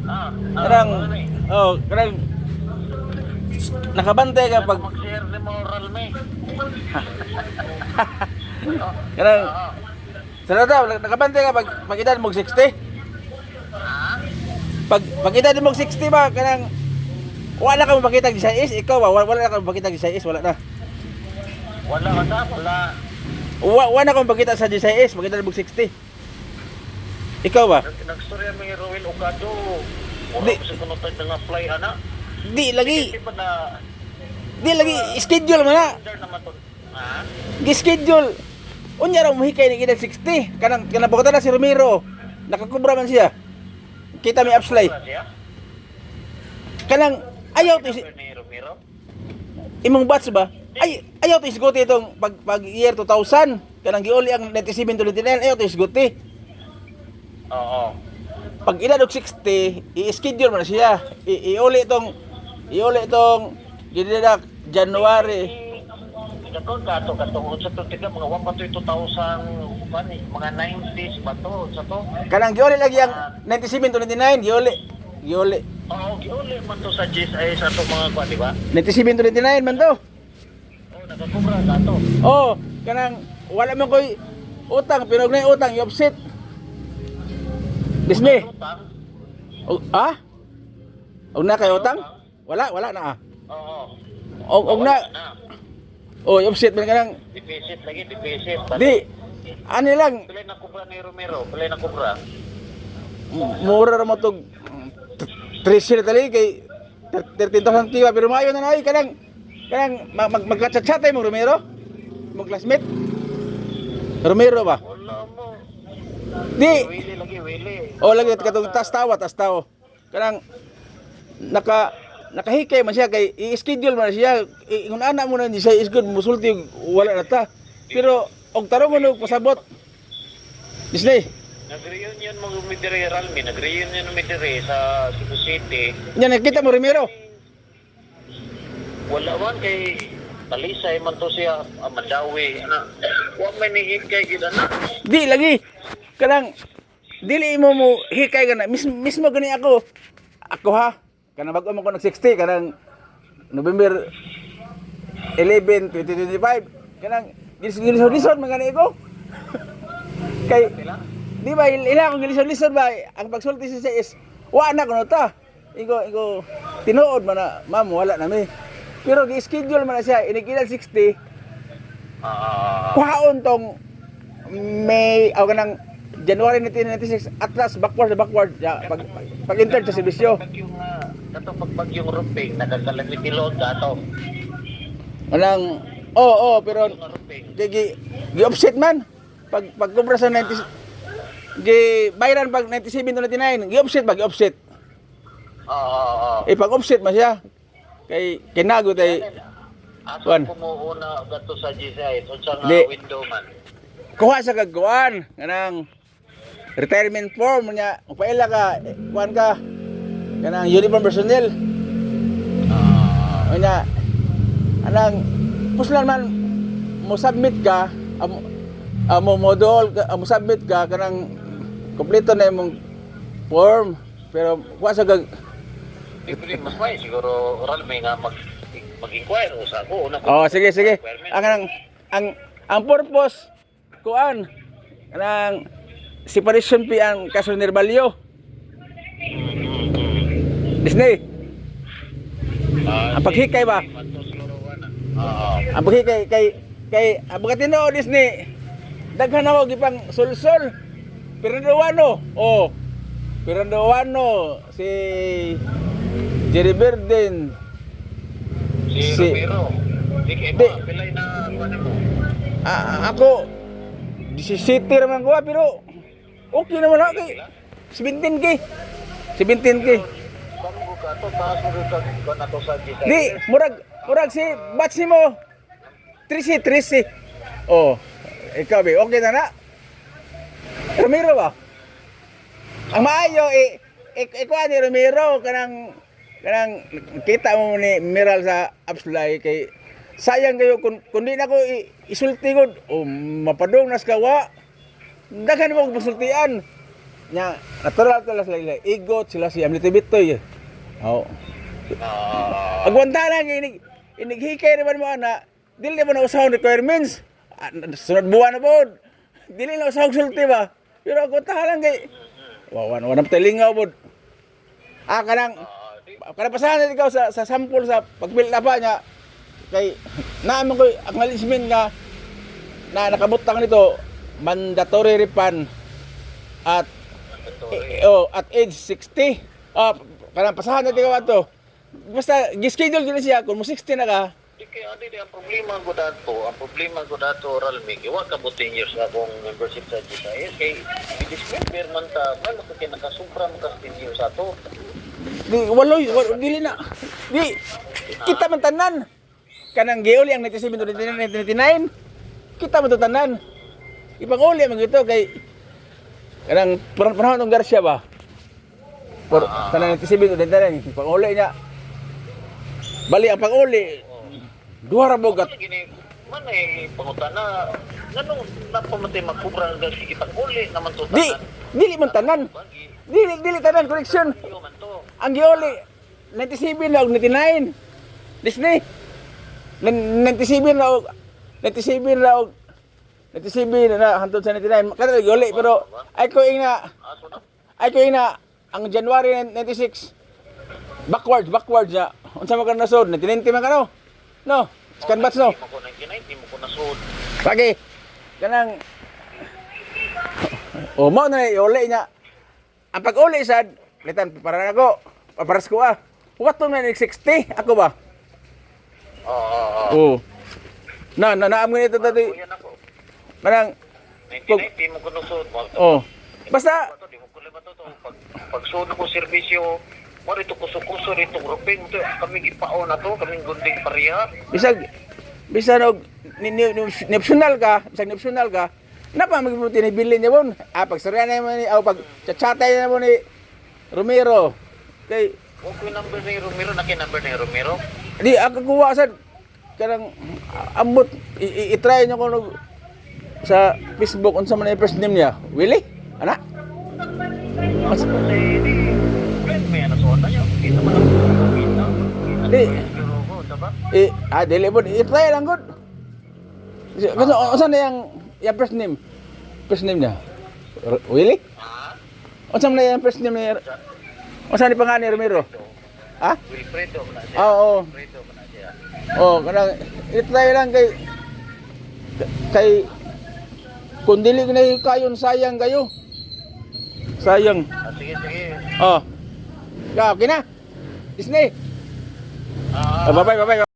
Kanang kanang nakabantay ka pag Mag-share ni moral me. kanang sarada nakabantay ka pag edad mo 60. Pag edad mo 60 ba kanang wala ka makita sa is ikaw ba wala ka makita sa is wala na. Wala ka na, wala. Wala ka makita sa is pag edad mo 60. Ikaw ba? Nagstorya may Ruel Ocado. Di. Wala ko sa kunotay nga fly ana. Di lagi. Hindi pa na Di lagi schedule mo na. order naman to. Ha? Gi-schedule. Unya ra mohikay ni edad 60. Kanang kinabukutan na si Romero. Nakakubra man siya. Kita mi upslay. Wala siya? Kanang ayaw to Ni Romero? imong batch ba? Ayaw to isguti itong pag year 2000. Kanang giuli ang 97 to 99 ayaw to isguti. Oo. Pag edad og 60, i-schedule mo na siya. Iuli itong ginidak January. Ikaw kato sa to tiga mga 1 pa to 2000 kani mga 90s ba to sa to. Kanang giuli lagi ang 97 to 99 giuli. Oo, giuli man to sa GSI sa to mga kwa, di ba? 97 to 99 man to. Oh, nakakubra kato. Oh, kanang wala man koy utang pero na utang i-offset. Disney. Utang? Og na kay utang? Wala na ah. Oo. Og na. Oh, i-offset man kanang Deficit lagi, deficit. di. Ano lang, Pila na kubra ni Romero, pila na kubra. mura ra mo tog 3 tali kay 13,000 kiwa pero maayo na nay kanang magkachat-chatay mo Romero. Mong classmate. Romero ba? Wala mo. Di. Wili lagi, wili. O lagi katong tas tawo. Kanang nakahikay man siya kay i-schedule man siya. Kung ana mo na siya is good musulti wala na ta. Pero og tarong og pasabot. Disney. Nag-reunion mo midire Ralmi, nag-reunion mo midire sa Cebu City. Nya nakita mo Romero. Wala man kay Talisay man to siya, Madawi, ana. Wa man ni hikay gid ana. Di lagi. Kanang dili mo hikay kana mismo gani ako. Ako ha. Kanang bag-o man ko nag 60 kanang November 11, 2025. Kanang gilisod man gani ako. Kay di ba ila akong gilisod ba ang pagsulti siya is wa na kuno ta. Igo tinuod man na ma'am wala na mi. Pero gi-schedule man na siya inikilan 60. Kuhaon tong May kanang January 1996 atlas backward ya, pag enter sa serbisyo. Yung kato pagbagyong rumping nagkakalami tilod dato. Walang pero Yung rumping. gi-offset man pag kubra sa 90 bayran pag 97 to 99 gi-offset Oo. pag offset man siya kay kinago tay Asa Kuan. kumuuna gato sa GSI unsa nga Di. window man. kuha sa kagkuan kanang retirement form niya paila ka kuan ka kanang uniform personnel nya anang puslan man mo submit ka mo modol mo submit ka kanang kompleto na imong form pero kuha sa kag Siyempre, mas may siguro Ralmi nga mag-inquire o sa ako. sige. Ang purpose kuan kanang separation fee ang kaso ni Nerbalyo. Disney. Ang paghikay ba? Ang paghikay kay abang tino Disney. Daghan ako gipang sulsol. Pirandoano. Pirandoano si Jerry Burden. Si Romero. Di. Pilay na kuan mo. Ako 17 naman ko pero okay naman ako kay 17k. Kamu ka to taas mo ka kuan ato sa GSI. Di murag si batch mo 13. Ikaw ba okay na na? Romero ba? Ang maayo kuan ni Romero kanang kita mo ni Miral sa Upslay kay sayang kayo kung di na ko isulti ko mapadong nas kawa daghan mo masultian nya natural to sila igot sila si Amlito Bitoy. Oh. Agwanta lang inighikay naman mo ana. Dili naman na usahon requirements. Sunod buwan na pod. Dili na usahon sulti ba. Pero agwanta lang kay wala pa lingaw pod. Kanang pasahan ikaw sa sample sa pagbuild na pa niya kay naaman ko acknowledgement nga na nakabutang nito mandatory refund at at age 60. Kanang pasahan na ikaw ato. Basta gi-schedule gid siya kung mo 60 na ka. Kaya adi ang problema ko dato oral mig wa ka bo 10 years akong membership sa GSIS kay i-disclaimer man ta man ko kay nakasubra mo ka 10 years ato. Dili na. Di kita man tanan. Kanang giuli ang 97 kita man to tanan. Ipanguli man gito kay kanang panahon ng Garcia ba. Kanang 97 ipanguli niya. Bali ang panguli. Duha ra bogat. Man ay pangutana nganong napamatay magkubra hanggang sige panguli naman to tanan. Dili man tanan. Dili tanan correction. Ang giuli 97 na og 99. Disney. 97 na og 97 na hantod sa 99. Kada giuli pero ay ko ing na ang January 96 backwards na unsa man ka nasod 99 man ka no scan batch no di mo ko nasud lagi kanang mo na iuli niya ang pag-uli sad litan para nako paparas ko wato na 60 ako ba naam nito dati manang 99 mo ko nasud basta pag suno ko serbisyo mo rito kuso rito grouping to kami gipaon na to kaming gunding pareha bisag og optional ka napa magputi ni bilin niya bon pag storya na mo ni pag chatay na mo ni Romero kay okay number ni Romero number ni Romero di ako kuha sad kanang ambot i-try niyo ko sa Facebook unsa man ang first name niya Willie ana mas may nasuot na niyo kita man dili po i-try lang gud unsa na yung first name niya Willie unsa man yung first name niya unsa ni pangalan ni Romero Wilfredo man siya Wilfredo man siya kanang i-try lang kay kung dili na kayon sayang kayo sayang sige okay na Disney bye bye